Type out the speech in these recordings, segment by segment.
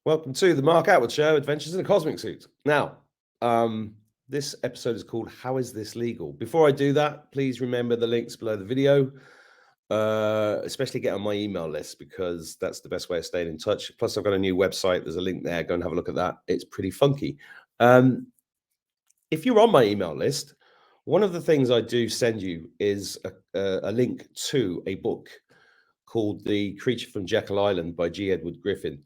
Welcome to the Mark Attwood Show, Adventures in a Cosmic Suit. Now, this episode is called How Is This Legal? Before I do that, please remember the links below the video, especially get on my email list because that's the best way of staying in touch. Plus, I've got a new website. There's a link there. Go and have a look at that. It's pretty funky. If you're on my email list, one of the things I do send you is a link to a book called The Creature from Jekyll Island by G. Edward Griffin.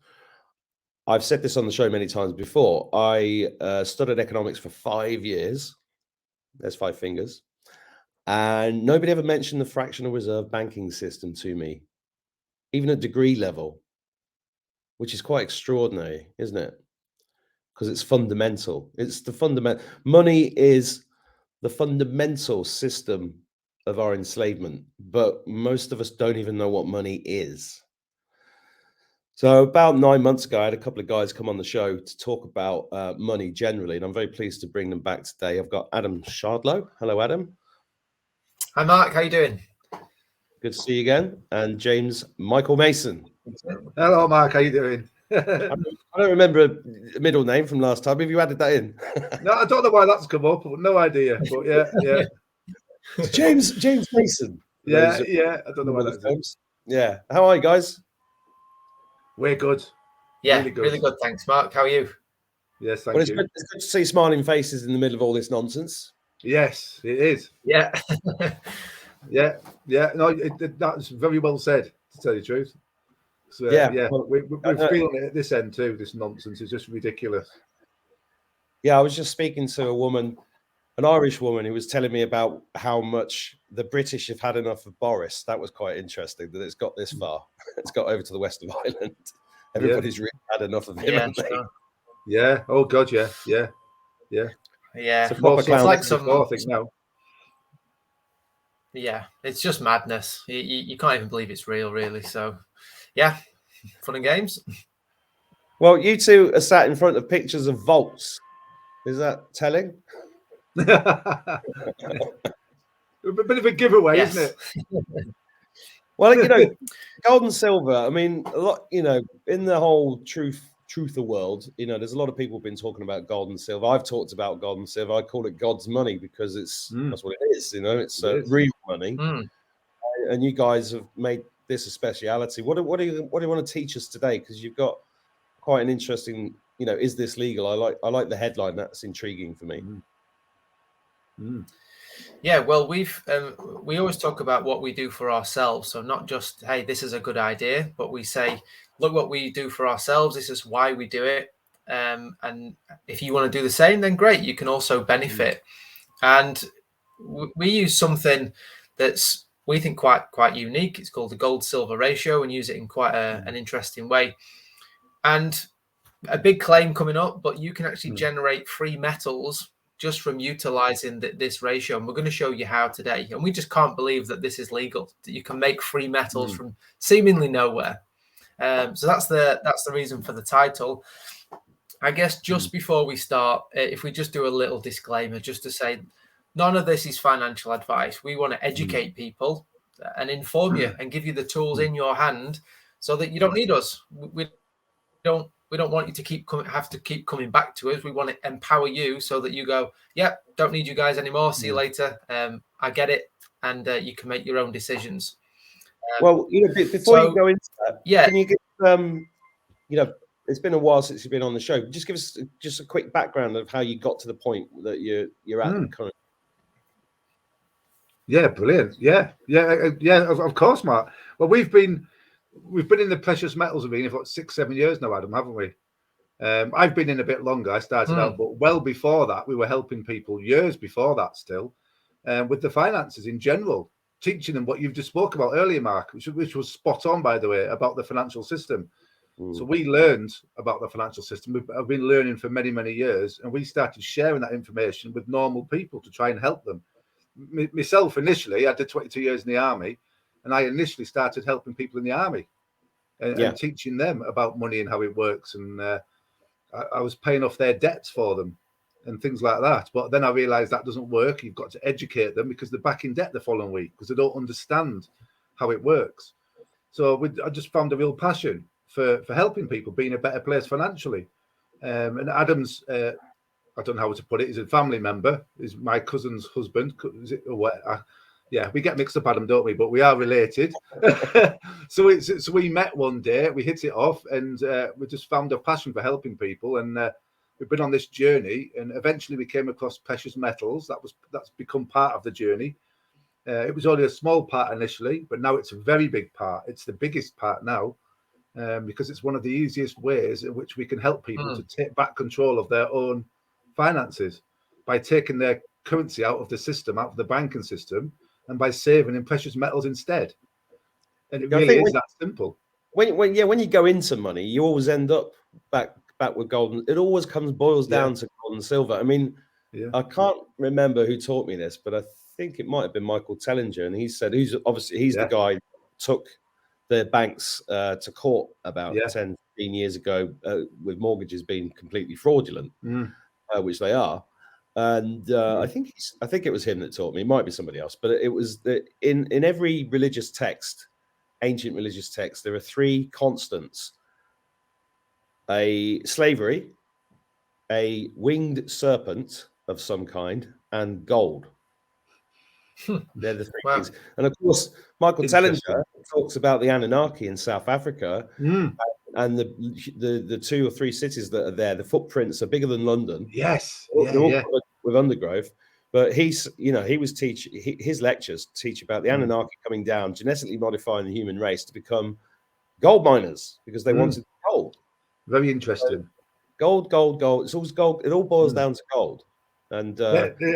I've said this on the show many times before. I studied economics for 5 years. There's 5 fingers. And nobody ever mentioned the fractional reserve banking system to me, even at degree level, which is quite extraordinary, isn't it? Because it's fundamental. It's the fundamental. Money is the fundamental system of our enslavement, but most of us don't even know what money is. So about 9 months ago, I had a couple of guys come on the show to talk about money generally, and I'm very pleased to bring them back today. I've got Adam Shardlow. Hello, Adam. Hi, Mark. How you doing? Good to see you again. And James Michael Mason. Hello, Mark. How you doing? I don't remember a middle name from last time. Have you added that in? No, I don't know why that's come up. No idea. But yeah. James Mason. Yeah. I don't know why that's up. Yeah. How are you guys? We're good. Yeah, really good. Thanks, Mark. How are you? Yes, thank you. It's good to see smiling faces in the middle of all this nonsense. Yes, it is. Yeah. yeah. No, that's very well said, to tell you the truth. So, well, we're feeling it at this end too. This nonsense is just ridiculous. Yeah, I was just speaking to a woman, an Irish woman, who was telling me about how much the British have had enough of Boris. That was quite interesting that it's got this far. It's got over to the west of Ireland. Everybody's really had enough of him, haven't they? Yeah. Oh God, yeah. It's like some. I think now. Yeah, it's just madness. You can't even believe it's real, really. So, yeah, fun and games. Well, you two are sat in front of pictures of vaults. Is that telling? A bit of a giveaway, yes. isn't it? Well, gold and silver. I mean, a lot. In the whole truther world, there's a lot of people been talking about gold and silver. I've talked about gold and silver. I call it God's money because that's what it is. It's real money. And you guys have made this a speciality. What do you want to teach us today? Because you've got quite an interesting. Is this legal? I like the headline. That's intriguing for me. Yeah, well, we always talk about what we do for ourselves. So not just, hey, this is a good idea, but we say, look what we do for ourselves. This is why we do it. And if you want to do the same, then great. You can also benefit. And we use something that's, we think, quite unique. It's called the gold-silver ratio, and use it in quite an interesting way. And a big claim coming up, but you can actually generate free metals just from utilizing this ratio. And we're going to show you how today. And we just can't believe that this is legal, that you can make free metals from seemingly nowhere. So that's the reason for the title. I guess just before we start, if we just do a little disclaimer, just to say, none of this is financial advice. We want to educate people and inform you and give you the tools in your hand so that you don't need us. We don't want you to have to keep coming back to us. We want to empower you so that you go, don't need you guys anymore. See you later. I get it. And you can make your own decisions. Well, before you go into that, can you give, it's been a while since you've been on the show. Just give us just a quick background of how you got to the point that you're at currently. Yeah, brilliant. Yeah. Of course, Mark. Well, we've been in the precious metals arena for 6-7 years now, Adam, haven't we? I've been in a bit longer. I started out, but well before that, we were helping people years before that still, with the finances in general, teaching them what you've just spoke about earlier, Mark, which was spot on, by the way, about the financial system. So we learned about the financial system. I've been learning for many, many years, and we started sharing that information with normal people to try and help them. Myself, initially, I did 22 years in the army, and I initially started helping people in the army and teaching them about money and how it works. And I was paying off their debts for them and things like that. But then I realized that doesn't work. You've got to educate them because they're back in debt the following week because they don't understand how it works. So I just found a real passion for helping people, being a better place financially. And Adam's, I don't know how to put it, he's a family member, is my cousin's husband. Is it, or what? Yeah, we get mixed up, Adam, don't we? But we are related. So we met one day, we hit it off, and we just found a passion for helping people. And we've been on this journey, and eventually we came across precious metals. That's become part of the journey. It was only a small part initially, but now it's a very big part. It's the biggest part now, because it's one of the easiest ways in which we can help people to take back control of their own finances by taking their currency out of the system, out of the banking system, and by saving in precious metals instead. And it really is that simple. When you go into money, you always end up back with gold. It always boils down to gold and silver. I mean, I can't remember who taught me this, but I think it might have been Michael Tellinger, and he said he's the guy who took the banks to court about 10, 15 years ago with mortgages being completely fraudulent, which they are. And I think it was him that taught me. It might be somebody else, but it was in every religious text, ancient religious text, there are three constants: a slavery, a winged serpent of some kind, and gold. They're the three things. And of course, Michael Tellinger talks about the Anunnaki in South Africa, and the 2 or 3 cities that are there. The footprints are bigger than London. Yes, they're all covered with undergrowth. But his lectures teach about the Anunnaki coming down, genetically modifying the human race to become gold miners because they wanted gold. Very interesting. Gold. It's always gold. It all boils down to gold. And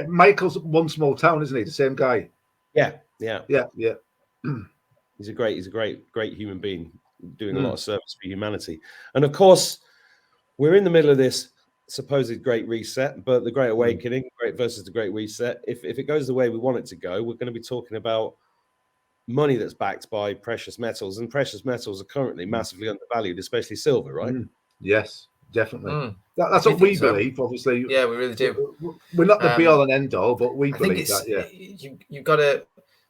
Michael's One Small Town, isn't he? The same guy. Yeah. He's a great human being doing a lot of service for humanity. And of course, we're in the middle of this supposed great reset, but the Great Awakening, great versus the Great Reset. If it goes the way we want it to go, we're going to be talking about money that's backed by precious metals, and precious metals are currently massively undervalued, especially silver, right? Yes, definitely. That's what we believe, obviously. Yeah, we really do. We're not the be all and end all, but we believe that. Yeah, you've got to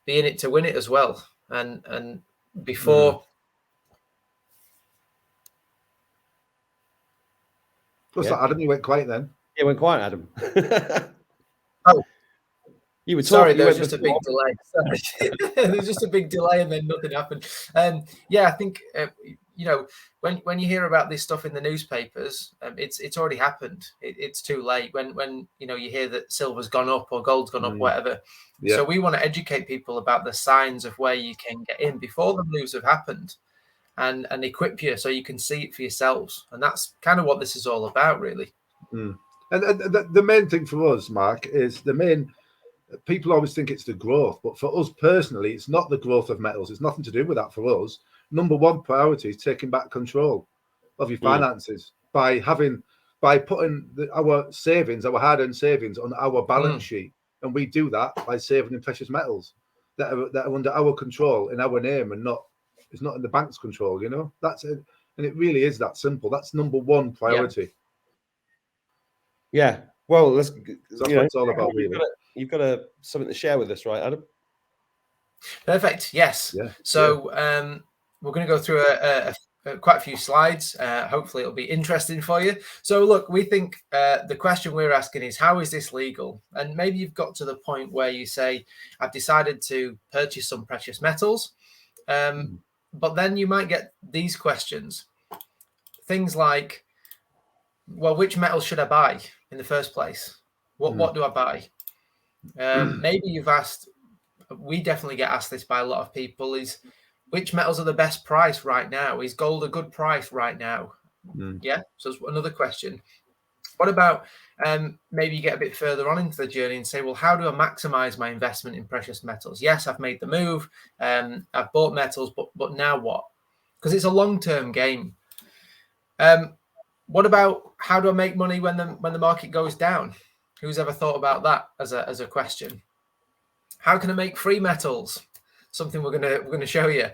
be in it to win it as well. And before. What's that, Adam? You went quiet then. Yeah, went quiet, Adam. Oh, you were sorry. Talking, there was just a big delay. Sorry. There was just a big delay, and then nothing happened. Yeah, I think when you hear about this stuff in the newspapers, it's already happened. It's too late. When you hear that silver's gone up or gold's gone up, whatever. Yeah. So we want to educate people about the signs of where you can get in before the moves have happened, and equip you so you can see it for yourselves. And that's kind of what this is all about, really. And the main thing for us, Mark, is people always think it's the growth, but for us personally, it's not the growth of metals. It's nothing to do with that for us. Number one priority is taking back control of your finances by putting our savings, our hard-earned savings, on our balance sheet. And we do that by saving in precious metals that are under our control, in our name, and it's not in the bank's control, That's it. And it really is that simple. That's number one priority. Yeah. Well, that's what it's all about, really. You've got something to share with us, right, Adam? Perfect. Yes. Yeah. So we're going to go through quite a few slides. Hopefully it'll be interesting for you. So look, we think the question we're asking is, how is this legal? And maybe you've got to the point where you say, I've decided to purchase some precious metals. But then you might get these questions. Things like, well, which metals should I buy in the first place? What do I buy? Maybe you've asked, we definitely get asked this by a lot of people, is which metals are the best price right now? Is gold a good price right now? Yeah, so it's another question. What about maybe you get a bit further on into the journey and say, well, how do I maximize my investment in precious metals? Yes, I've made the move. I've bought metals, but now what? Because it's a long-term game. What about how do I make money when the market goes down? Who's ever thought about that as a question? How can I make free metals? Something we're gonna show you.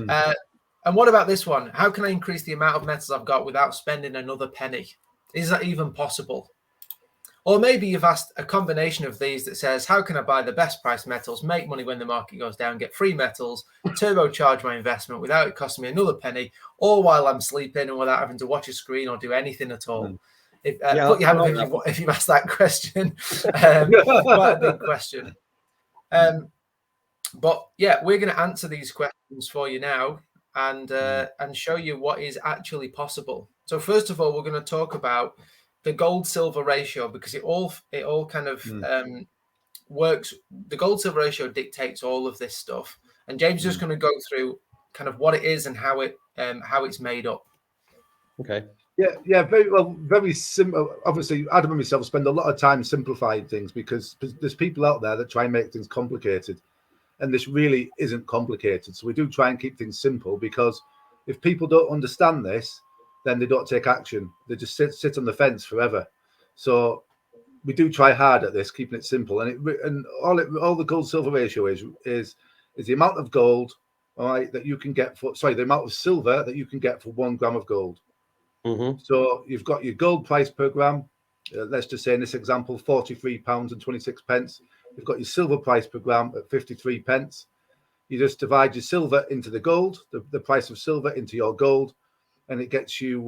And what about this one? How can I increase the amount of metals I've got without spending another penny? Is that even possible? Or maybe you've asked a combination of these that says, how can I buy the best price metals, make money when the market goes down, get free metals, turbocharge my investment without it costing me another penny, all while I'm sleeping and without having to watch a screen or do anything at all? Put your hand up if you've asked that question. Quite a big question. But yeah, we're going to answer these questions for you now and show you what is actually possible. So first of all, we're going to talk about the gold-silver ratio, because it all kind of works. The gold-silver ratio dictates all of this stuff, and James is just going to go through kind of what it is and how it's made up. Okay. Yeah, very simple. Obviously, Adam and myself spend a lot of time simplifying things because there's people out there that try and make things complicated, and this really isn't complicated. So we do try and keep things simple, because if people don't understand this, then they don't take action. They just sit on the fence forever. So we do try hard at this, keeping it simple. And all the gold silver ratio is the amount of gold, all right, that you can get the amount of silver that you can get for 1 gram of gold. Mm-hmm. So you've got your gold price per gram. Let's just say in this example, £43.26. You've got your silver price per gram at 53 pence. You just divide your silver into the gold, the price of silver into your gold, and it gets you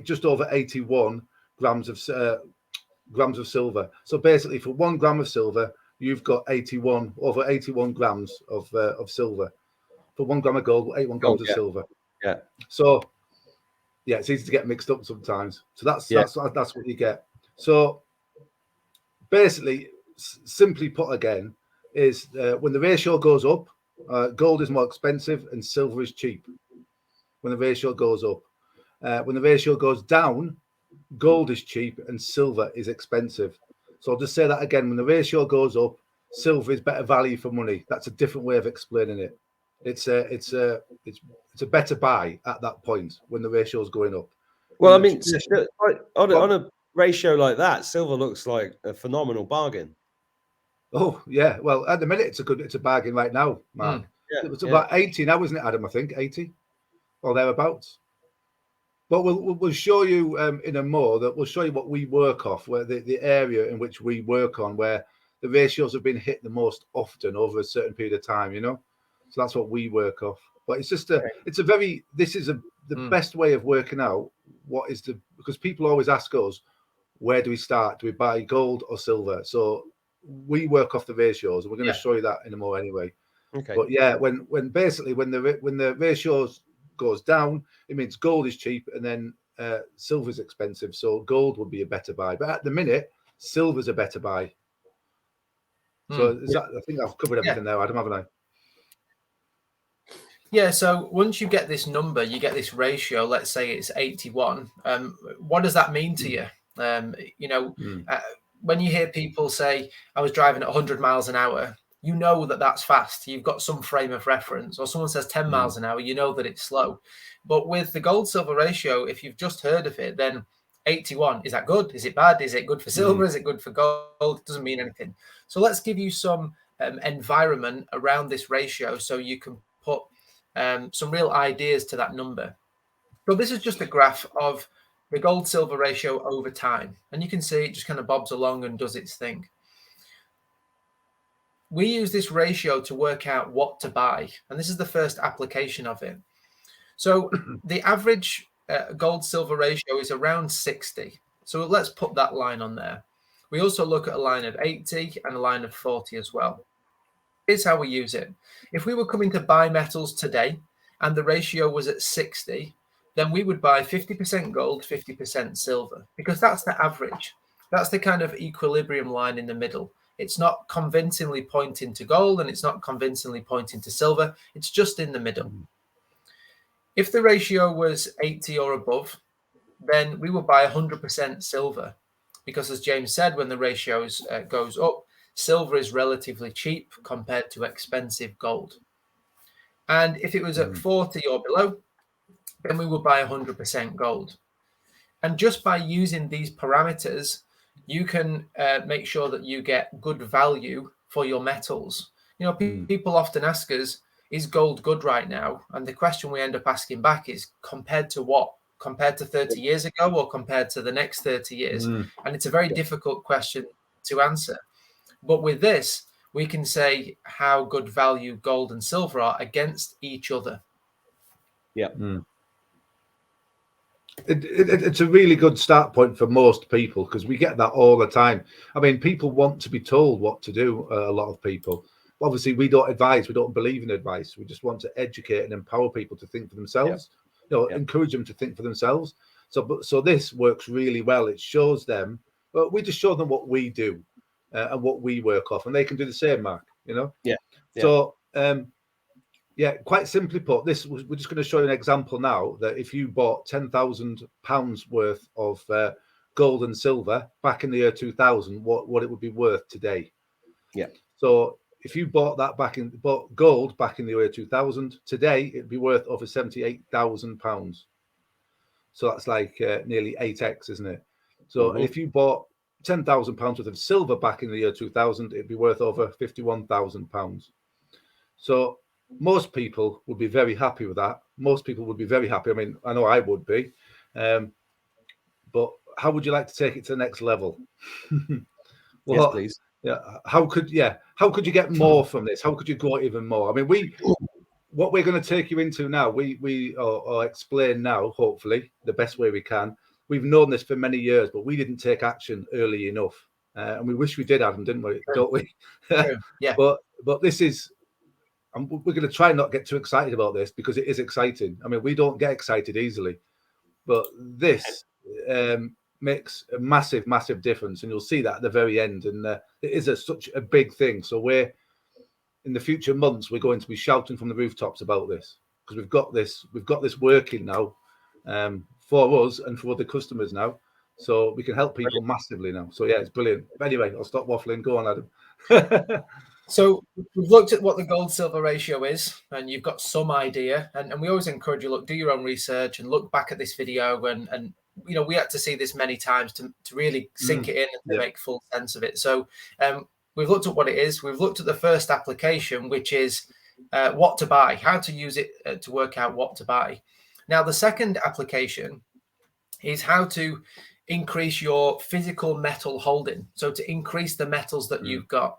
just over 81 grams of silver. So basically, for 1 gram of silver, you've got over 81 grams of silver. For 1 gram of gold, 81 grams of silver. Yeah. So yeah, it's easy to get mixed up sometimes. So that's what you get. So basically, simply put again, is when the ratio goes up, gold is more expensive and silver is cheap. When the ratio goes up, when the ratio goes down, gold is cheap and silver is expensive. So I'll just say that again. When the ratio goes up, silver is better value for money. That's a different way of explaining it. It's a better buy at that point when the ratio is going up. Well, I mean, on a ratio like that, silver looks like a phenomenal bargain. Oh yeah, well at the minute it's a bargain right now, Mark. It was about 80 now, isn't it, Adam? I think 80 or thereabouts. But we'll show you in a more that we'll show you what we work off, where the area in which we work on, where the ratios have been hit the most often over a certain period of time, you know. So that's what we work off. But it's just the best way of working out because people always ask us, where do we start? Do we buy gold or silver? So we work off the ratios, and we're going to show you that in a more anyway. Okay. But yeah, when the ratios goes down, it means gold is cheap and then silver is expensive. So gold would be a better buy. But at the minute, silver's a better buy. So I think I've covered everything there, Adam, haven't I? Yeah, so once you get this number, you get this ratio, let's say it's 81. What does that mean to you? When you hear people say, I was driving at 100 miles an hour, you know that's fast. You've got some frame of reference. Or someone says 10 miles an hour, you know that it's slow. But with the gold-silver ratio, if you've just heard of it, then 81, is that good? Is it bad? Is it good for silver? Is it good for gold? It doesn't mean anything. So let's give you some environment around this ratio so you can put some real ideas to that number. So this is just a graph of the gold-silver ratio over time. And you can see it just kind of bobs along and does its thing. We use this ratio to work out what to buy. And this is the first application of it. So the average gold-silver ratio is around 60. So let's put that line on there. We also look at a line of 80 and a line of 40 as well. Here's how we use it. If we were coming to buy metals today and the ratio was at 60, then we would buy 50% gold, 50% silver, because that's the average. That's the kind of equilibrium line in the middle. It's not convincingly pointing to gold and it's not convincingly pointing to silver. It's just in the middle. If the ratio was 80 or above, then we would buy 100% silver, because as James said, when the ratio goes up, silver is relatively cheap compared to expensive gold. And if it was at 40 or below, then we would buy 100% gold. And just by using these parameters, you can make sure that you get good value for your metals. You know, people often ask us, is gold good right now? And the question we end up asking back is, compared to what? compared to 30 years ago or compared to the next 30 years? And it's a very difficult question to answer. But with this, we can say how good value gold and silver are against each other. Yeah. It's a really good start point for most people, because we get that all the time. I mean, people want to be told what to do, a lot of people. Obviously, we don't advise. We don't believe in advice. We just want to educate and empower people to think for themselves, encourage them to think for themselves. So this works really well. It shows them, but we just show them what we do and what we work off, and they can do the same, Mark, Yeah. So, quite simply put, we're just going to show you an example now that if you bought £10,000 worth of gold and silver back in the year 2000, what it would be worth today. Yeah. So if you bought gold back in the year 2000, today it'd be worth over £78,000. So that's like nearly 8x, isn't it? So if you bought £10,000 worth of silver back in the year 2000, it'd be worth over £51,000. So most people would be very happy with that. Most people would be very happy. I mean, I know I would be. But how would you like to take it to the next level? Yes, please. Yeah. How could you get more from this? How could you go even more? I mean, what we're going to take you into now, we explain now, hopefully, the best way we can. We've known this for many years, but we didn't take action early enough. And we wish we did, Adam, didn't we? Don't we? Yeah. But this is, we're going to try not get too excited about this, because it is exciting. I mean, we don't get excited easily, but this makes a massive, massive difference. And you'll see that at the very end. And it is such a big thing. So in the future months, we're going to be shouting from the rooftops about this, because we've got this working now for us and for other customers now. So we can help people massively now. So yeah, it's brilliant. But anyway, I'll stop waffling. Go on, Adam. So we've looked at what the gold silver ratio is, and you've got some idea. And we always encourage you, do your own research and look back at this video. And we had to see this many times to really sink it in and to make full sense of it. So we've looked at what it is. We've looked at the first application, which is what to buy, how to use it to work out what to buy. Now, the second application is how to increase your physical metal holding. So to increase the metals that you've got.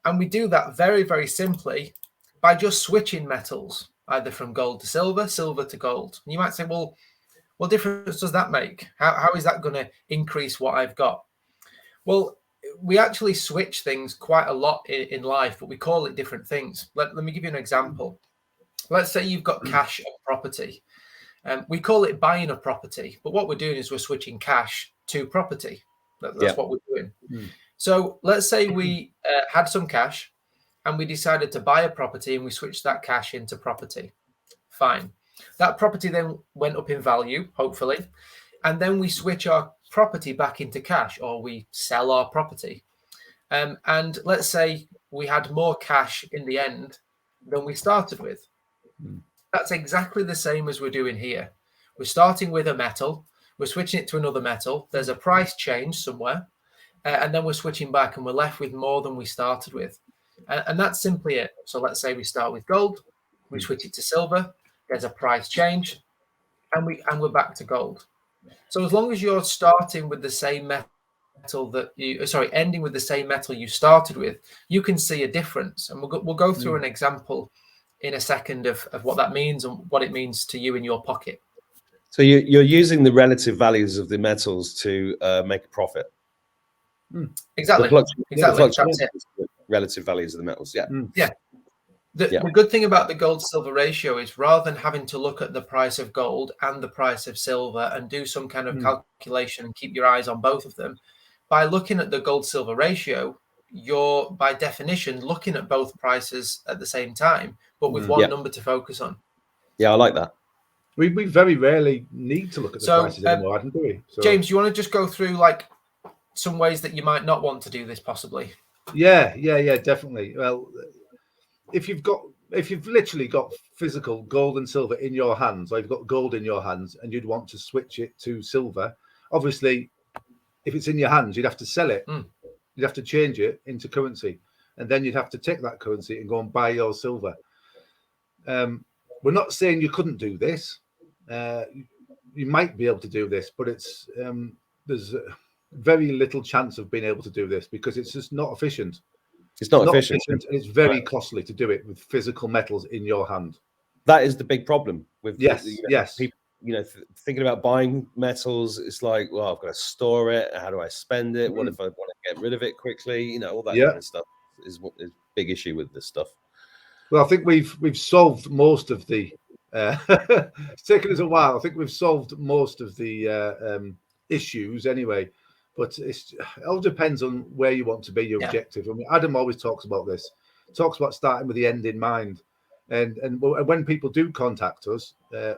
And we do that very, very simply by just switching metals, either from gold to silver, silver to gold. And you might say, well, what difference does that make? How is that going to increase what I've got? Well, we actually switch things quite a lot in life, but we call it different things. Let me give you an example. Let's say you've got cash and property. We call it buying a property, but what we're doing is we're switching cash to property. That's what we're doing. So let's say we had some cash and we decided to buy a property and we switched that cash into property. Fine. That property then went up in value, hopefully. And then we switch our property back into cash, or we sell our property. And let's say we had more cash in the end than we started with. That's exactly the same as we're doing here. We're starting with a metal. We're switching it to another metal. There's a price change somewhere. And then we're switching back and we're left with more than we started with. And that's simply it. So let's say we start with gold, we switch it to silver, there's a price change, and we're back to gold. So as long as you're starting with the same metal ending with the same metal you started with, you can see a difference. And we'll go through an example in a second of what that means and what it means to you in your pocket. So you're using the relative values of the metals to make a profit. Exactly. The relative values of the metals. The good thing about the gold silver ratio is, rather than having to look at the price of gold and the price of silver and do some kind of calculation and keep your eyes on both of them, by looking at the gold silver ratio, you're by definition looking at both prices at the same time, but with one number to focus on. Yeah, I like that. We very rarely need to look at the prices anymore, do we? So, James, you want to just go through some ways that you might not want to do this, possibly? Yeah, definitely. Well, if you've literally got physical gold and silver in your hands, or you've got gold in your hands and you'd want to switch it to silver, obviously, if it's in your hands, you'd have to sell it. You'd have to change it into currency, and then you'd have to take that currency and go and buy your silver. We're not saying you couldn't do this. you might be able to do this, but it's there's very little chance of being able to do this because it's just not efficient. It's not efficient. And it's very costly to do it with physical metals in your hand. That is the big problem with yes. people. Thinking about buying metals, it's like, well, I've got to store it. How do I spend it? What if I want to get rid of it quickly? All that kind of stuff is a big issue with this stuff. Well, I think we've solved most of the. It's taken us a while. I think we've solved most of the issues anyway. But it all depends on where you want to be, your objective. I mean, Adam always talks about this. Talks about starting with the end in mind. And when people do contact us,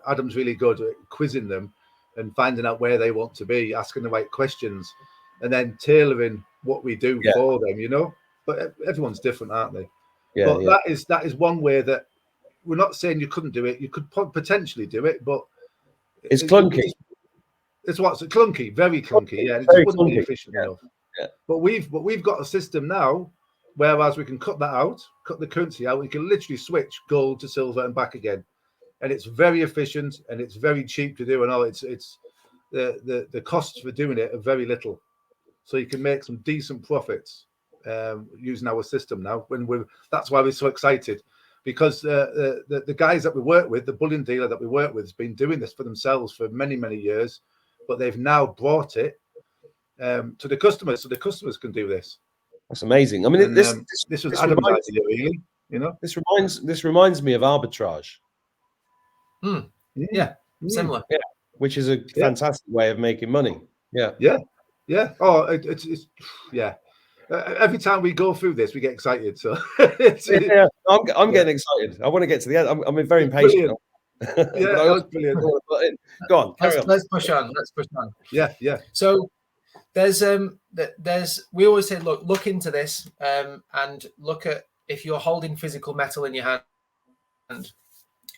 Adam's really good at quizzing them and finding out where they want to be, asking the right questions, and then tailoring what we do for them. But everyone's different, aren't they? Yeah. But that is one way that we're not saying you couldn't do it. You could potentially do it, but it's clunky. It's clunky, very clunky. Yeah, it just wouldn't be efficient enough. Yeah. But we've got a system now, whereas we can cut that out, cut the currency out. We can literally switch gold to silver and back again, and it's very efficient and it's very cheap to do. And all it's the costs for doing it are very little, so you can make some decent profits using our system now. That's why we're so excited. Because the guys that we work with, the bullion dealer that we work with, has been doing this for themselves for many, many years, but they've now brought it to the customers, so the customers can do this. That's amazing. I mean, this was Adam's idea, really. This reminds me of arbitrage. Yeah, similar. Yeah, which is a fantastic way of making money. Yeah. Oh, it's every time we go through this, we get excited. So I'm getting excited. I want to get to the end. I'm very impatient. Brilliant. Go on. Let's push on. Yeah. So there's we always say, look into this and look at if you're holding physical metal in your hand.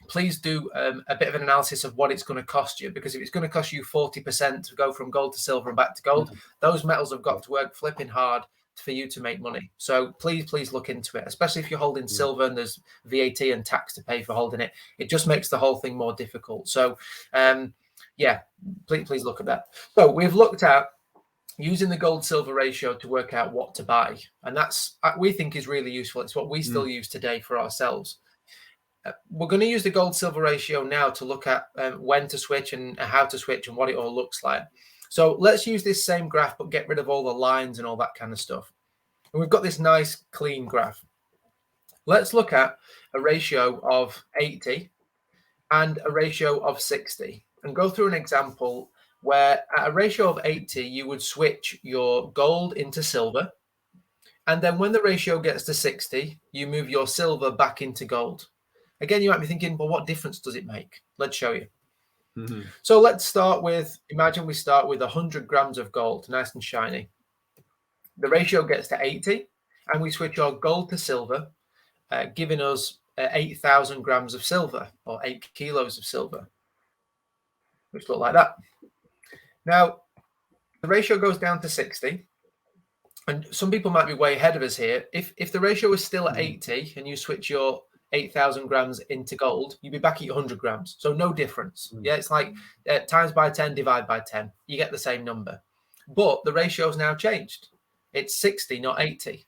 Please do a bit of an analysis of what it's going to cost you, because if it's going to cost you 40% to go from gold to silver and back to gold, those metals have got to work flipping hard for you to make money. So please look into it, especially if you're holding silver and there's VAT and tax to pay for holding it. It just makes the whole thing more difficult. So please look at that. So we've looked at using the gold silver ratio to work out what to buy, and that's we think is really useful. It's what we still use today for ourselves. We're going to use the gold silver ratio now to look at when to switch and how to switch and what it all looks like. So let's use this same graph, but get rid of all the lines and all that kind of stuff. And we've got this nice clean graph. Let's look at a ratio of 80 and a ratio of 60 and go through an example where at a ratio of 80, you would switch your gold into silver. And then when the ratio gets to 60, you move your silver back into gold. Again, you might be thinking, well, what difference does it make? Let's show you. So let's start with, imagine we start with 100 grams of gold, nice and shiny. The ratio gets to 80 and we switch our gold to silver, giving us 8,000 grams of silver or 8 kilos of silver, which look like that. Now, the ratio goes down to 60. And some people might be way ahead of us here. If the ratio is still at 80 and you switch your 8,000 grams into gold, you'd be back at 100 grams. So no difference. Yeah, it's like times by 10, divide by 10. You get the same number. But the ratio's now changed. It's 60, not 80.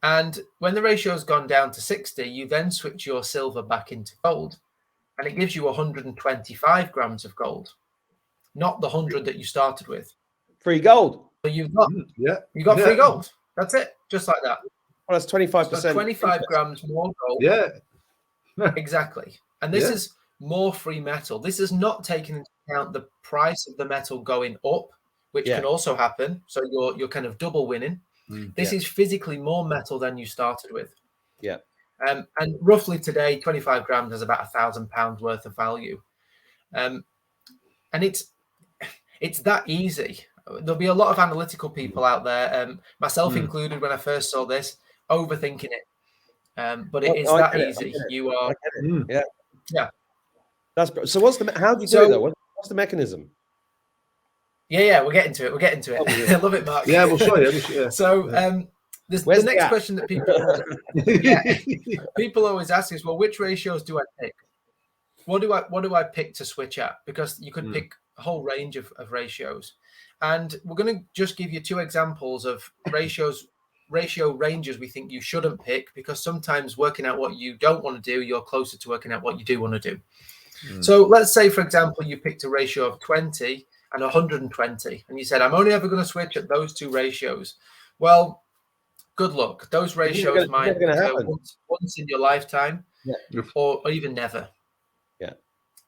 And when the ratio's gone down to 60, you then switch your silver back into gold. And it gives you 125 grams of gold, not the 100 that you started with. Free gold. So you've got free gold. That's it. Just like that. Well, that's 25%. So 25 grams more gold. Yeah. Exactly. And this is more free metal. This is not taking into account the price of the metal going up, which can also happen. So you're kind of double winning. This is physically more metal than you started with. Yeah. And roughly today, 25 grams has about £1,000 worth of value. And it's that easy. There'll be a lot of analytical people out there, myself included, when I first saw this, overthinking it. But it is that easy. You are. Yeah. That's so. How do you do it though? What's the mechanism? Yeah. We'll get into it. I love it, Mark. Yeah, we'll show you. So the next question that people always ask is, well, which ratios do I take? what do I pick to switch at? Because you could pick a whole range of ratios. And we're going to just give you 2 examples of ratio ranges we think you shouldn't pick, because sometimes working out what you don't want to do, you're closer to working out what you do want to do. So let's say, for example, you picked a ratio of 20 and 120, and you said, I'm only ever going to switch at those 2 ratios. Well, good luck. Those ratios might occur once in your lifetime, or even never.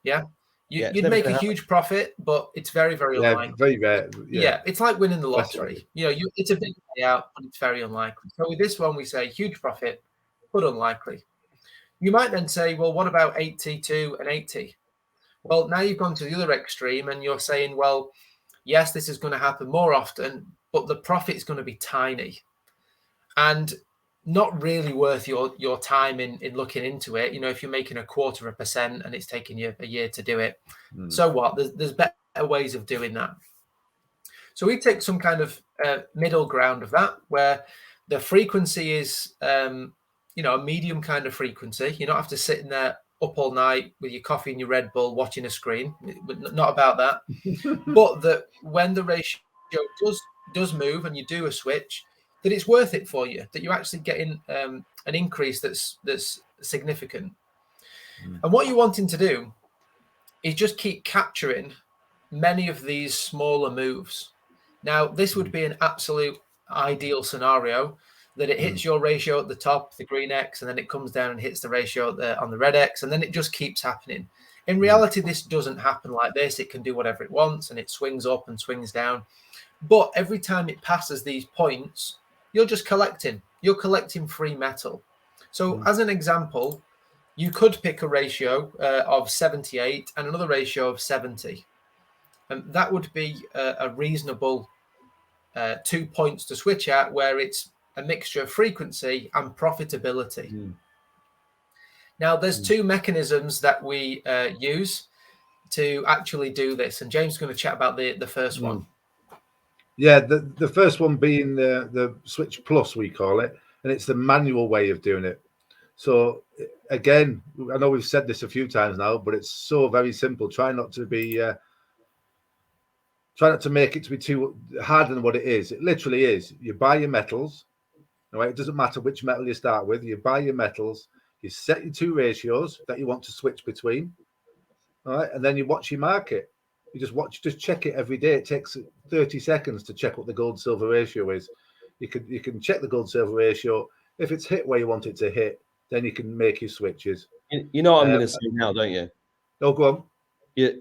Yeah. You'd make a huge profit, but it's very, very unlikely. Very rare. Yeah, it's like winning the lottery. It's a big payout, but it's very unlikely. So with this one, we say huge profit, but unlikely. You might then say, well, what about 82 and 80? Well, now you've gone to the other extreme, and you're saying, well, yes, this is going to happen more often, but the profit is going to be tiny and not really worth your time in looking into it. If you're making 0.25% and it's taking you a year to do it, so what? There's better ways of doing that. So we take some kind of middle ground of that, where the frequency is, a medium kind of frequency. You don't have to sit in there up all night with your coffee and your Red Bull watching a screen. Not about that. But that when the ratio does move and you do a switch, that it's worth it for you, that you're actually getting an increase that's significant. And what you're wanting to do is just keep capturing many of these smaller moves. Now, this would be an absolute ideal scenario, that it hits your ratio at the top, the green X, and then it comes down and hits the ratio on the red X, and then it just keeps happening. In reality, this doesn't happen like this. It can do whatever it wants, and it swings up and swings down. But every time it passes these points, you're just collecting. You're collecting free metal. So as an example, you could pick a ratio of 78 and another ratio of 70. And that would be a reasonable 2 points to switch at, where it's a mixture of frequency and profitability. Now, there's 2 mechanisms that we use to actually do this. And James is going to chat about the first one. Yeah, the first one being the Switch Plus, we call it, and it's the manual way of doing it. So again, I know we've said this a few times now, but it's so very simple. Try not to make it to be too harder than what it is. It literally is. You buy your metals. All right, it doesn't matter which metal you start with. You buy your metals. You set your 2 ratios that you want to switch between. All right, and then you watch your market. You just check it every day. It takes 30 seconds to check what the gold silver ratio is. You can check the gold silver ratio. If it's hit where you want it to hit, then you can make your switches. You know what I'm going to say now, don't you? Oh, go on.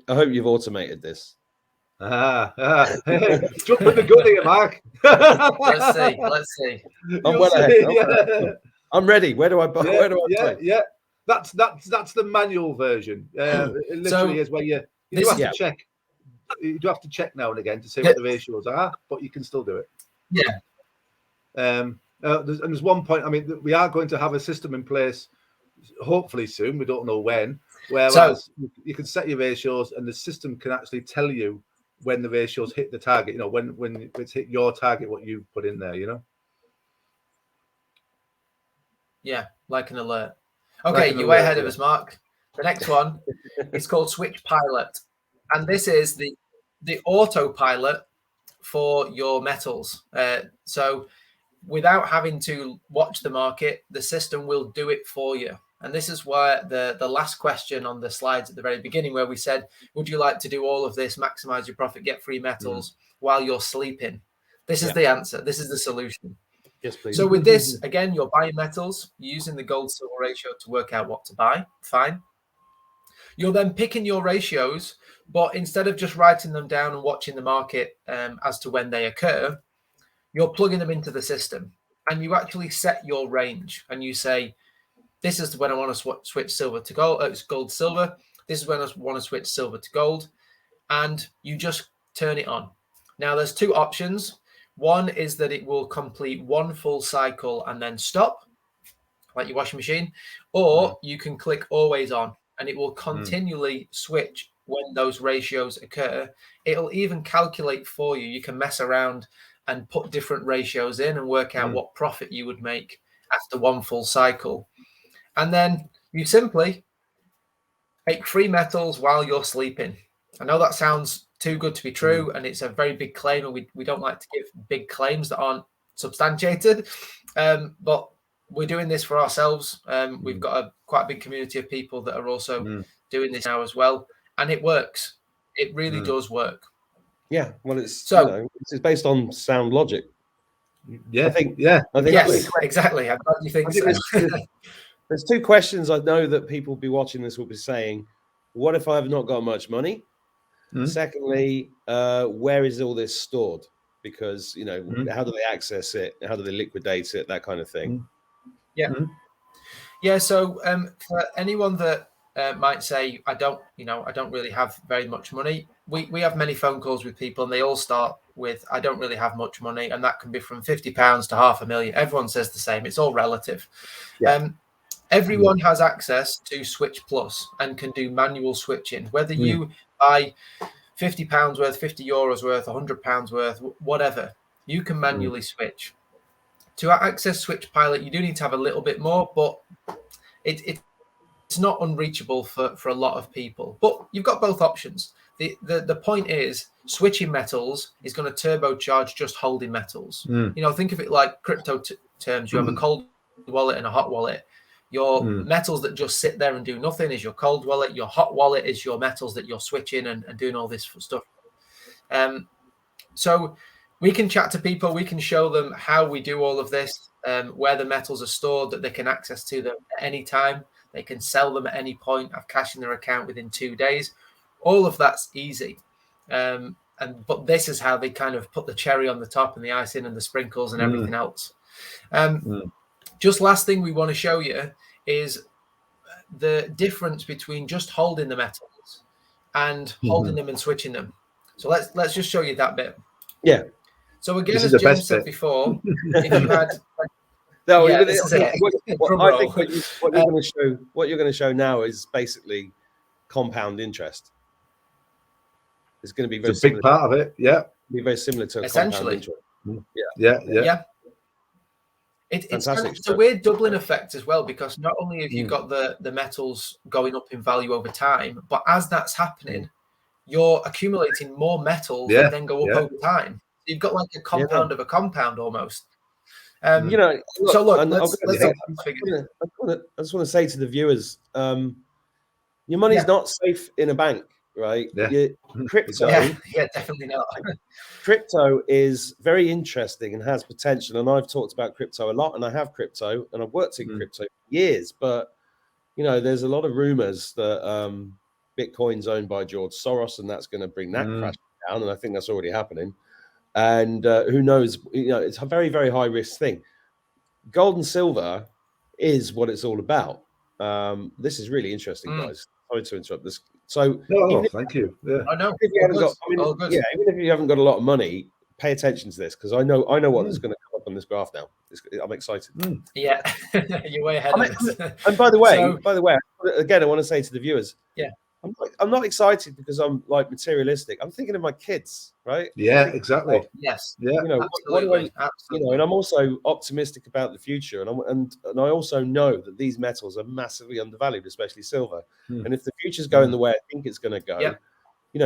I hope you've automated this. Don't put the gun here, Mark. Let's see. I'm well ahead. I'm ready. Where do I buy? Where do I buy? Yeah. That's the manual version. It literally is where you do have to check. You do have to check now and again to see what the ratios are, but you can still do it. Yeah. There's one point. I mean, we are going to have a system in place, hopefully soon. We don't know when. Whereas you can set your ratios, and the system can actually tell you when the ratios hit the target. When it's hit your target, what you put in there. Yeah, like an alert. Okay, you're way ahead of us, Mark. The next one is called Switch Pilot, and this is the autopilot for your metals. So without having to watch the market, the system will do it for you. And this is why the last question on the slides at the very beginning, where we said, would you like to do all of this, maximize your profit, get free metals while you're sleeping? This is the answer. This is the solution. Yes, please. So with this, again, you're buying metals, using the gold silver ratio to work out what to buy. Fine. You're then picking your ratios, but instead of just writing them down and watching the market as to when they occur, you're plugging them into the system, and you actually set your range, and you say, this is when I want to switch silver to gold. It's gold silver. This is when I want to switch silver to gold, and you just turn it on. Now, there's 2 options. One is that it will complete 1 full cycle and then stop, like your washing machine, or you can click always on, and it will continually switch when those ratios occur. It'll even calculate for you. You can mess around and put different ratios in and work out what profit you would make after 1 full cycle. And then you simply, make free metals while you're sleeping. I know that sounds too good to be true, and it's a very big claim, and we don't like to give big claims that aren't substantiated. But we're doing this for ourselves. We've got quite a big community of people that are also doing this now as well, and it works. It really does work. Yeah, well, it's So it's based on sound logic. Yeah, I think yes, exactly. I'm glad you think so. There's two questions I know that people will be watching this will be saying. What if I've not got much money? Secondly, where is all this stored? Because, how do they access it? How do they liquidate it? That kind of thing. Yeah. Yeah. So for anyone that might say, I don't really have very much money. We have many phone calls with people, and they all start with, I don't really have much money. And that can be from £50 to $500,000. Everyone says the same. It's all relative. Yeah. Everyone has access to Switch Plus and can do manual switching, whether you buy £50 worth, €50 worth, £100 worth, whatever, you can manually switch. To access Switch Pilot, you do need to have a little bit more, but it's not unreachable for a lot of people. But you've got both options. The point is, switching metals is going to turbocharge just holding metals. Think of it like crypto terms. You have a cold wallet and a hot wallet. Your metals that just sit there and do nothing is your cold wallet. Your hot wallet is your metals that you're switching and doing all this stuff. So we can chat to people. We can show them how we do all of this, where the metals are stored, that they can access to them at any time. They can sell them at any point, have cash in their account within 2 days. All of that's easy. But this is how they kind of put the cherry on the top and the icing and the sprinkles and everything else. Just last thing we want to show you is the difference between just holding the metals and holding them and switching them. So let's just show you that bit. Yeah. So again, as James said before, if you had this is it. I think what you're going to show now is basically compound interest. It's going to be very it's a big part of it. Yeah. Be very similar to essentially. Compound interest. Yeah. It's a weird doubling effect as well, because not only have you got the metals going up in value over time, but as that's happening, you're accumulating more metals that then go up over time. You've got like a compound of a compound almost. So look, I just want to say to the viewers, your money's not safe in a bank, right? Crypto, definitely not. Crypto is very interesting and has potential. And I've talked about crypto a lot, and I have crypto, and I've worked in crypto for years. But there's a lot of rumors that Bitcoin's owned by George Soros, and that's going to bring that crash down. And I think that's already happening. And who knows? It's a very, very high risk thing. Gold and silver is what it's all about. This is really interesting, guys. Sorry to interrupt this. So, thank you. Yeah, I know. Even if you haven't got a lot of money, pay attention to this, because I know what is going to come up on this graph now. I'm excited. Yeah, you're way ahead of this. And by the way, again, I want to say to the viewers, I'm not excited because I'm like materialistic. I'm thinking of my kids, right? Yeah, exactly. Yes. Yeah. Absolutely. And I'm also optimistic about the future, and I also know that these metals are massively undervalued, especially silver. And if the future's going the way I think it's going to go,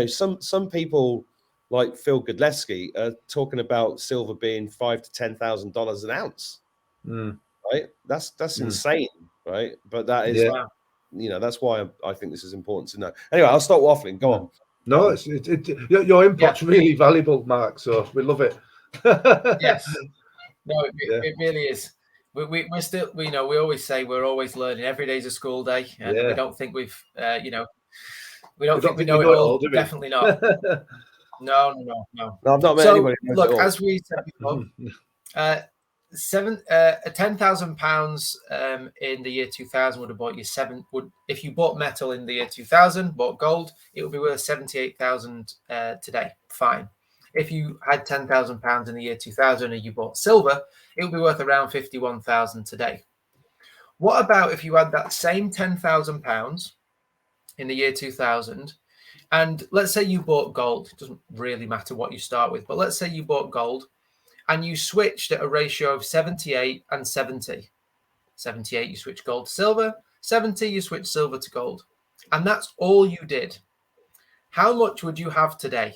some people like Phil Godlewski are talking about silver being $5,000 to $10,000 an ounce. Right? That's insane, right? But that is. That's why I think this is important to know. Anyway, I'll stop waffling. Go on. No, your input's really valuable, Mark. So we love it. Yes. No, it really is. We're still, we always say we're always learning. Every day's a school day, and we don't think we don't think we know it all. Definitely not. No. I've not met anybody. Look, as we said before, £10,000 in the year 2000 would have bought you if you bought metal in the year 2000, bought gold, it would be worth 78,000 today. Fine. If you had £10,000 in the year 2000 and you bought silver, it would be worth around 51,000 today. What about if you had that same £10,000 in the year 2000, and let's say you bought gold? It doesn't really matter what you start with, but let's say you bought gold and you switched at a ratio of 78 and 70. 78, you switch gold to silver. 70, you switch silver to gold. and that's all you did, how much would you have today?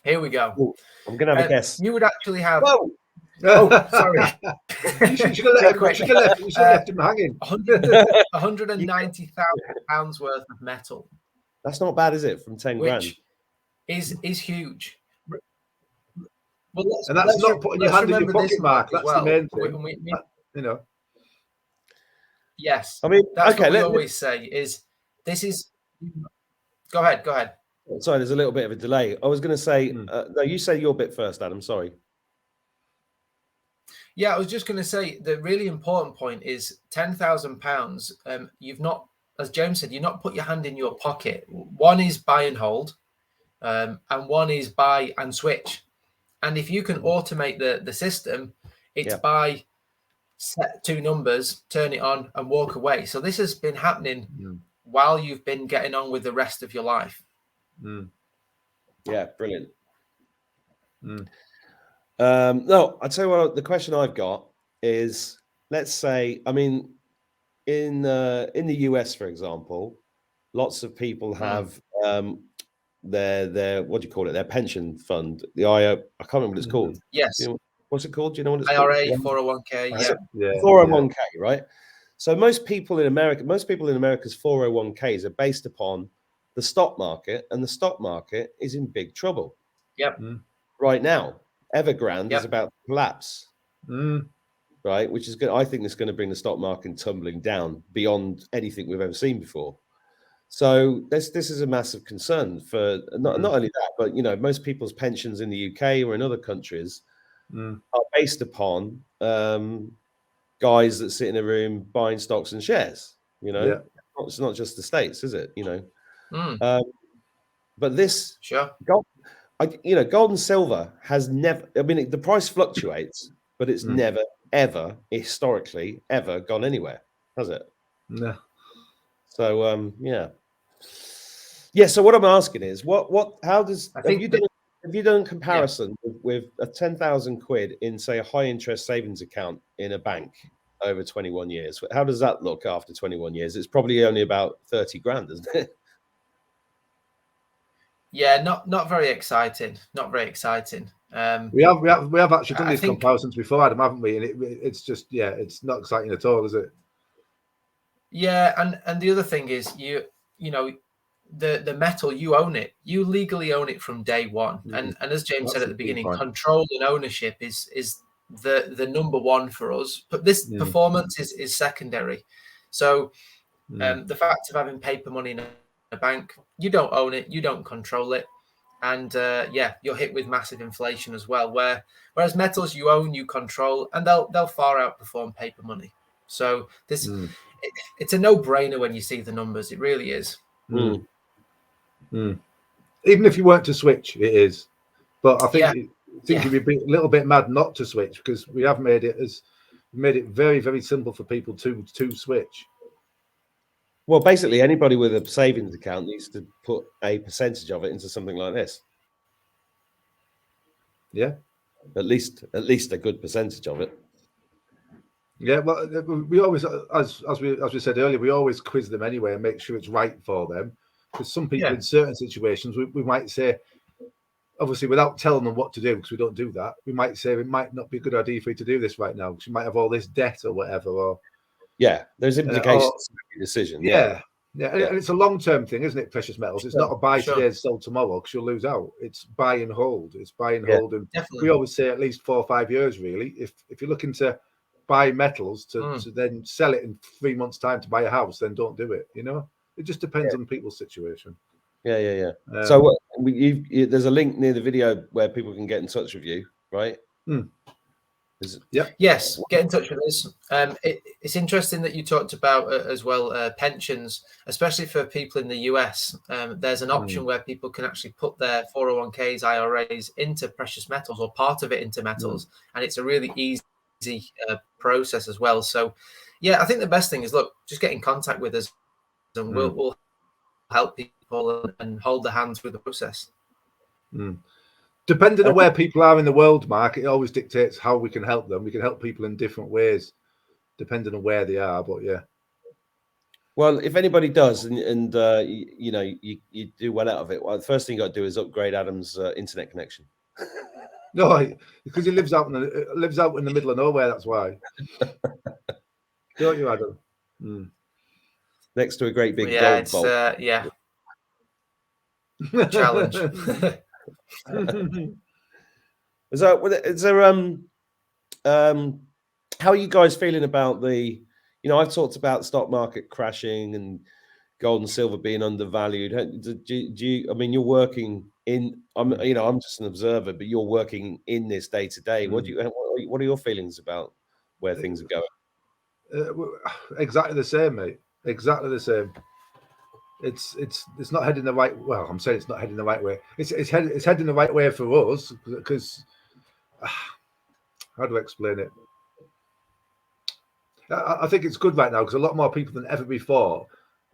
Here we go. Ooh, I'm going to have a guess. You would actually have. Whoa! Oh, sorry. You should have left him hanging. £190,000 worth of metal. That's not bad, is it? From 10 grand. Which is huge. Well, and that's not putting your hand in your pocket, Mark. That's the main thing. You know. Yes. I mean, that's okay, what we always say is this is. Go ahead. Sorry, there's a little bit of a delay. I was going to say, no, you say your bit first, Adam. Sorry. Yeah, I was just going to say the really important point is £10,000. You've not, as James said, you've not put your hand in your pocket. One is buy and hold, and one is buy and switch. And if you can automate the system, it's buy, set 2 numbers, turn it on, and walk away. So this has been happening while you've been getting on with the rest of your life. Yeah, brilliant. No, I'll tell you what, the question I've got is, let's say, I mean, in the US, for example, lots of people have their what do you call it? Their pension fund. The I can't remember what it's called. Yes. You know, what's it called? Do you know what it's IRA, called? 401k. Yeah. 401k, right? So most people in America's 401ks are based upon the stock market, and the stock market is in big trouble. Yep. Right now, Evergrande is about to collapse. Right, which is good. I think it's going to bring the stock market tumbling down beyond anything we've ever seen before. So this is a massive concern for not only that, but you know, most people's pensions in the UK or in other countries are based upon guys that sit in a room buying stocks and shares. You know, it's not just the States, is it? You know, but this gold and silver has never. I mean, the price fluctuates, but it's never, ever, historically, ever gone anywhere, has it? No. So yeah. So what I'm asking is, how does have you done a comparison with a 10,000 quid in, say, a high interest savings account in a bank over 21 years? How does that look after 21 years? It's probably only about 30 grand, isn't it? Yeah, not very exciting. Not very exciting. We have actually done these comparisons before, Adam, haven't we? And it's just it's not exciting at all, is it? Yeah, and the other thing is you know the metal, you own it. You legally own it from day one. And as James said at the beginning, control and ownership is the number one for us. But this performance is secondary. So the fact of having paper money in a bank, you don't own it, you don't control it. And you're hit with massive inflation as well. Whereas metals you own, you control, and they'll far outperform paper money. So this it's a no-brainer when you see the numbers. It really is. Even if you weren't to switch, it is. But I think you'd be a little bit mad not to switch, because we have made it very, very simple for people to switch. Well, basically, anybody with a savings account needs to put a percentage of it into something like this. Yeah, at least a good percentage of it. Yeah, well, we always, as we said earlier, we always quiz them anyway and make sure it's right for them. Because some people in certain situations, we might say, obviously, without telling them what to do, because we don't do that, we might say it might not be a good idea for you to do this right now, because you might have all this debt or whatever. Or there's implications to your decision. And it's a long-term thing, isn't it? Precious metals. It's not a buy today and sell tomorrow, because you'll lose out. It's buy and hold. It's buy and hold, and we always say at least 4 or 5 years, really. If you're looking to buy metals to then sell it in 3 months' time to buy a house, then don't do it. You know, it just depends on people's situation. So there's a link near the video where people can get in touch with you, right? Yes, get in touch with us. It's interesting that you talked about as well pensions, especially for people in the US. There's an option where people can actually put their 401ks, IRAs into precious metals, or part of it into metals, and it's a really easy process as well. So I think the best thing is, look, just get in contact with us, and we'll help people and hold their hands through the process. Depending on where people are in the world, Mark, it always dictates how we can help them. We can help people in different ways, depending on where they are. But Well, if anybody does, and you do well out of it, well, the first thing you got to do is upgrade Adam's internet connection. No, because he lives out in the middle of nowhere. That's why. Don't you, Adam? Mm. Next to a great big Yeah, gold it's bolt. Challenge. Is there how are you guys feeling about the? I've talked about the stock market crashing and gold and silver being undervalued. Do you? I mean, you're working in. I'm just an observer, but you're working in this day to day. What are your feelings about where things are going? Exactly the same, mate. Exactly the same. It's not heading the right. Well, I'm saying it's not heading the right way. It's heading the right way for us because how do I explain it? I think it's good right now because a lot more people than ever before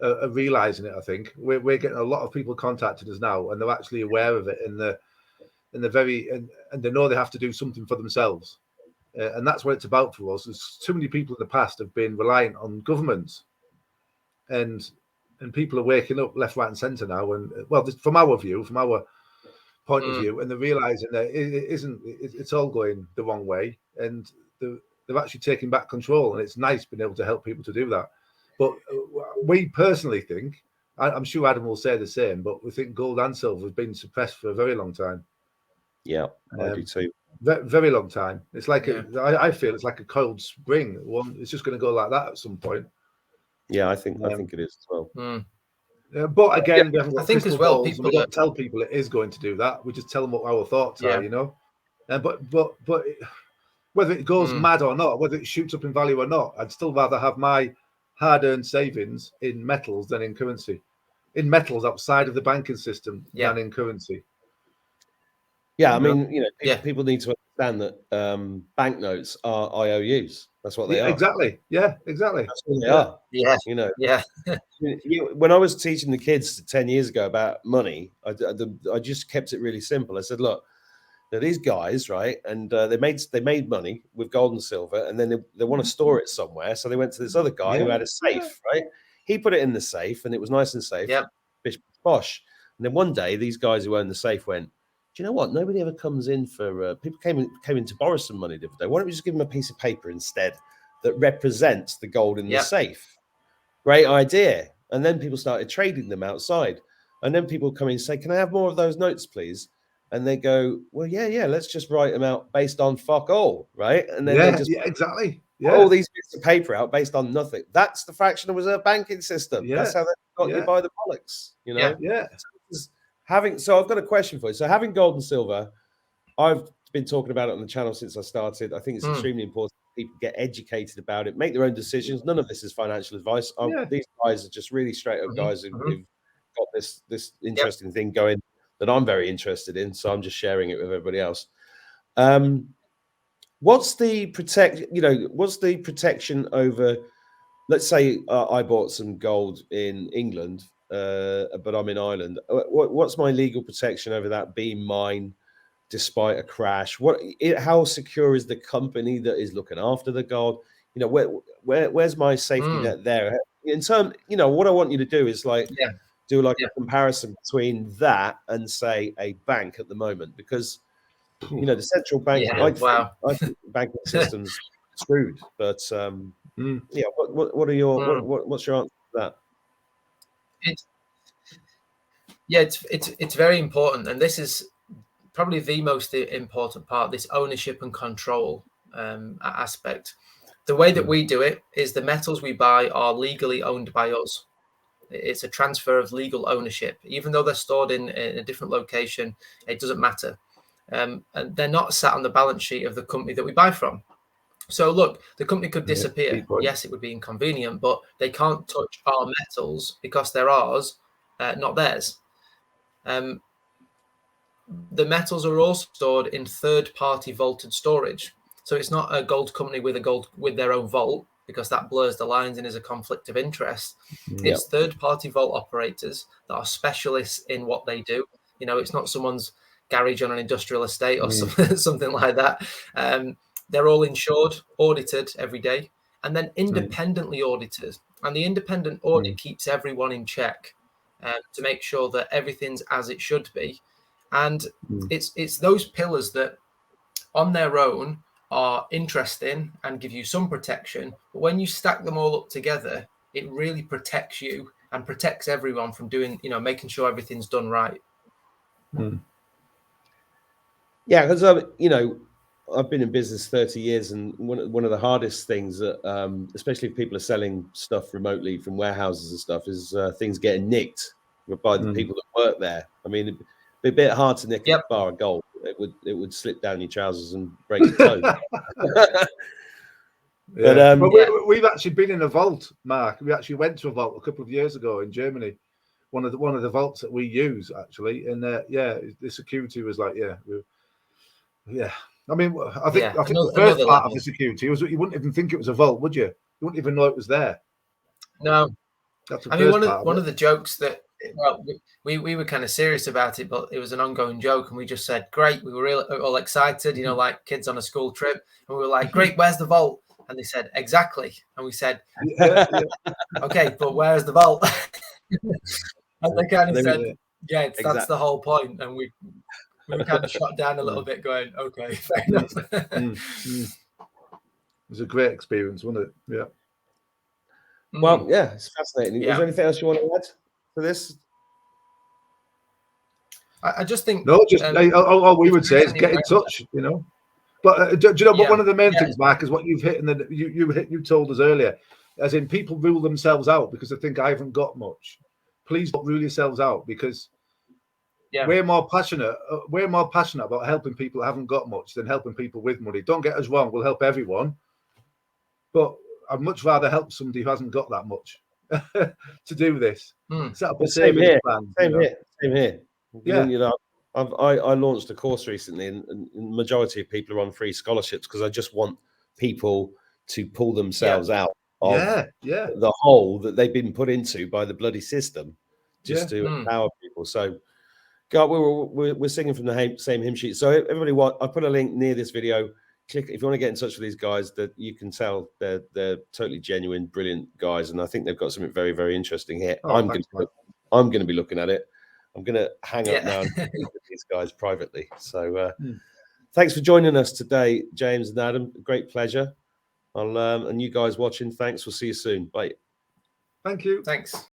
are realizing it. I think we're getting a lot of people contacting us now, and they're actually aware of it, and they know they have to do something for themselves, and that's what it's about for us. There's too many people in the past have been reliant on governments, and people are waking up left, right, and centre now. And well, from our point of view, and they're realizing that it's all going the wrong way, and they're actually taking back control, and it's nice being able to help people to do that. But we personally think, I'm sure Adam will say the same, but we think gold and silver have been suppressed for a very long time. Yeah, I do too. Very long time. It's like I feel it's like a coiled spring. It's just going to go like that at some point. Yeah, I think it is as well. But again, we haven't got I think as well, people don't tell people it is going to do that. We just tell them what our thoughts are, But whether it goes mad or not, whether it shoots up in value or not, I'd still rather have my hard-earned savings in metals than in currency. In metals outside of the banking system than in currency. Yeah, I mean, people need to understand that banknotes are IOUs. That's what they are. Exactly. Yeah, exactly. That's what they are. Yeah. When I was teaching the kids 10 years ago about money, I just kept it really simple. I said, look, now these guys, right, and they made money with gold and silver, and then they want to store it somewhere. So they went to this other guy who had a safe, right? He put it in the safe, and it was nice and safe. Yeah. Bish bosh. And then one day, these guys who owned the safe went, do you know what? Nobody ever comes in for people came in to borrow some money the other day. Why don't we just give them a piece of paper instead that represents the gold in the safe? Great idea. And then people started trading them outside. And then people come in and say, can I have more of those notes, please? And they go, well, yeah, let's just write them out based on fuck all, right? And then they just exactly. all these bits of paper out based on nothing. That's the fractional reserve banking system. That's how they got you by the bollocks, So I've got a question for you. So having gold and silver, I've been talking about it on the channel since I started. I think it's extremely important people get educated about it, make their own decisions. None of this is financial advice. These guys are just really straight up guys who've got this interesting thing going that I'm very interested in. So I'm just sharing it with everybody else. What's the protection over, let's say I bought some gold in England, but I'm in Ireland. What's my legal protection over that being mine despite a crash? How secure is the company that is looking after the gold? Where's my safety net there? In terms, what I want you to do is do a comparison between that and say a bank at the moment, because the central bank, I think the banking system's screwed. But what are your what's your answer to that? It's very important, and this is probably the most important part, this ownership and control aspect. The way that we do it is the metals we buy are legally owned by us. It's a transfer of legal ownership. Even though they're stored in a different location, it doesn't matter. And they're not sat on the balance sheet of the company that we buy from. So look, the company could disappear. Yes, it would be inconvenient, but they can't touch our metals because they're ours, not theirs. The metals are also stored in third-party vaulted storage. So it's not a gold company with their own vault, because that blurs the lines and is a conflict of interest. It's third-party vault operators that are specialists in what they do. It's not someone's garage on an industrial estate or something like that. They're all insured, audited every day, and then independently auditors. And the independent audit keeps everyone in check to make sure that everything's as it should be. And it's those pillars that on their own are interesting and give you some protection. But when you stack them all up together, it really protects you and protects everyone from doing, making sure everything's done right. Yeah, because I've been in business 30 years, and one of the hardest things that, especially if people are selling stuff remotely from warehouses and stuff, is things getting nicked by the people that work there. I mean, it'd be a bit hard to nick a bar of gold. It would slip down your trousers and break your toe. But we've actually been in a vault, Mark. We actually went to a vault a couple of years ago in Germany. One of the vaults that we use actually, and the security was like, I mean, I think the first part of the security was you wouldn't even think it was a vault, would you? You wouldn't even know it was there. No, that's one of the jokes that we were kind of serious about it, but it was an ongoing joke, and we just said, "Great!" We were all excited, like kids on a school trip, and we were like, "Great, where's the vault?" And they said, "Exactly," and we said, "Okay, but where's the vault?" And they kind of said, that's the whole point, and we were kind of shot down a little bit, going, "Okay, fair enough." It was a great experience, wasn't it? Yeah. Well, it's fascinating. Is there anything else you want to add to this? I just think all we would say is get in touch, But do you know? But one of the main things, Mark, is what you've hit, and you told us earlier, as in people rule themselves out because they think I haven't got much. Please don't rule yourselves out, because we're more passionate about helping people who haven't got much than helping people with money. Don't get us wrong; we'll help everyone, but I'd much rather help somebody who hasn't got that much to do this. Set up a savings plan. Same here. Yeah. I launched a course recently, and the majority of people are on free scholarships because I just want people to pull themselves out of the hole that they've been put into by the bloody system, just to empower people. So, God, we're singing from the same hymn sheet. So, everybody, I put a link near this video. Click if you want to get in touch with these guys. That you can tell they're totally genuine, brilliant guys, and I think they've got something very, very interesting here. I'm going to be looking at it. I'm going to hang up now and speak with these guys privately. So thanks for joining us today, James and Adam. Great pleasure. And you guys watching, thanks. We'll see you soon. Bye. Thank you. Thanks.